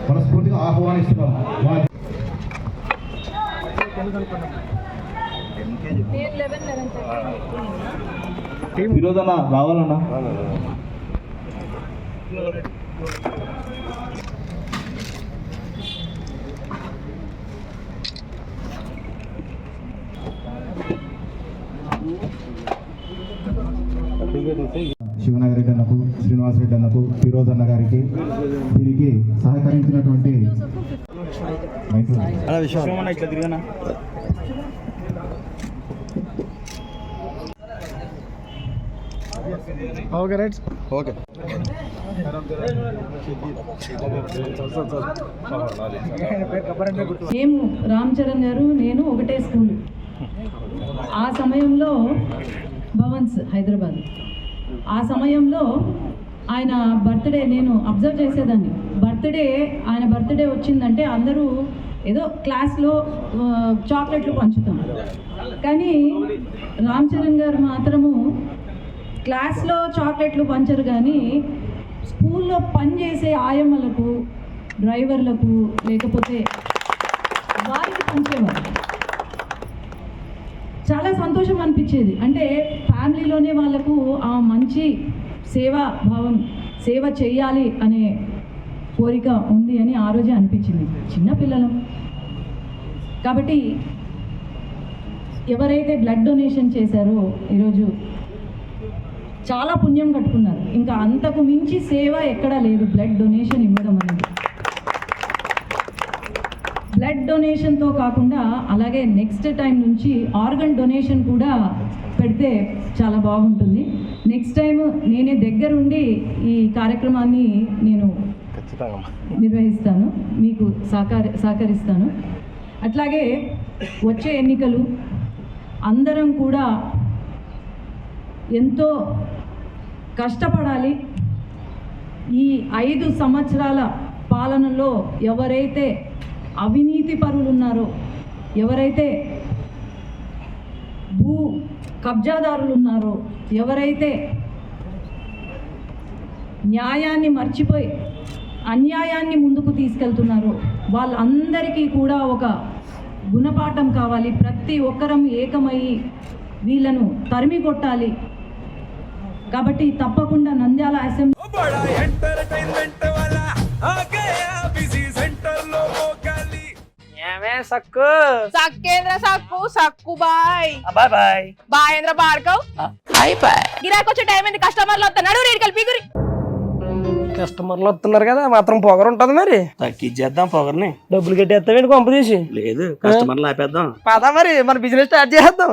మనస్ఫూర్తిగా ఆహ్వానిస్తున్నాం. విరోధన రావాలన్నా శివనాగరెడ్డి అన్నకు, శ్రీనివాసరెడ్డి అన్నకు, ఫిరోజ్ అన్న గారికి, దీనికి సహకరించినటువంటి ఓకే. మేము రామ్ చరణ్ గారు నేను ఒకటే స్కూల్. ఆ సమయంలో భవన్స్ హైదరాబాద్. ఆ సమయంలో ఆయన బర్త్డే నేను అబ్జర్వ్ చేసేదాన్ని. ఆయన బర్త్డే వచ్చిందంటే అందరూ ఏదో క్లాస్లో చాక్లెట్లు పంచుతాం, కానీ రామ్ చరణ్ గారు మాత్రము క్లాస్లో చాక్లెట్లు పంచరు, కానీ స్కూల్లో పనిచేసే ఆయమ్మలకు, డ్రైవర్లకు, లేకపోతే వారికి పంచేవారు. చాలా సంతోషం అనిపించేది. అంటే ఫ్యామిలీలోనే వాళ్ళకు ఆ మంచి సేవా భావం, సేవ చేయాలి అనే కోరిక ఉంది అని ఆ రోజే అనిపించింది. చిన్నపిల్లలం కాబట్టి ఎవరైతే బ్లడ్ డొనేషన్ చేశారో ఈరోజు చాలా పుణ్యం కట్టుకున్నారు. ఇంకా అంతకు మించి సేవ ఎక్కడా లేదు బ్లడ్ డొనేషన్ ఇవ్వడం అనేది. బ్లడ్ డొనేషన్తో కాకుండా అలాగే నెక్స్ట్ టైం నుంచి ఆర్గన్ డొనేషన్ కూడా పెడితే చాలా బాగుంటుంది. నెక్స్ట్ టైం నేనే దగ్గరుండి ఈ కార్యక్రమాన్ని నేను నిర్వహిస్తాను, మీకు సహకరిస్తాను. అట్లాగే వచ్చే ఎన్నికలు అందరం కూడా ఎంతో కష్టపడాలి. ఈ 5 సంవత్సరాల పాలనలో ఎవరైతే అవినీతి పరులు ఉన్నారో, ఎవరైతే భూ కబ్జాదారులు ఉన్నారో, ఎవరైతే న్యాయాన్ని మర్చిపోయి అన్యాయాన్ని ముందుకు తీసుకెళ్తున్నారో వాళ్ళందరికీ కూడా ఒక గుణపాఠం కావాలి. ప్రతి ఒక్కరం ఏకమయ్యి వీళ్ళను తరిమి కొట్టాలి. కాబట్టి తప్పకుండా నంద్యాల అసెంబ్లీ గిరాకొచ్చే టైం ఏంది? కస్టమర్లు వస్తున్నాడు, కలిపి కస్టమర్లు వస్తున్నారు కదా, మాత్రం పొగరు ఉంటది. మరి తగ్గించేద్దాం పొగర్ని. డబ్బులు కట్టేస్తావేంటి కొంప తీసి? లేదు, కస్టమర్లు ఆపేద్దాం. పదా మరి మన బిజినెస్ స్టార్ట్ చేద్దాం.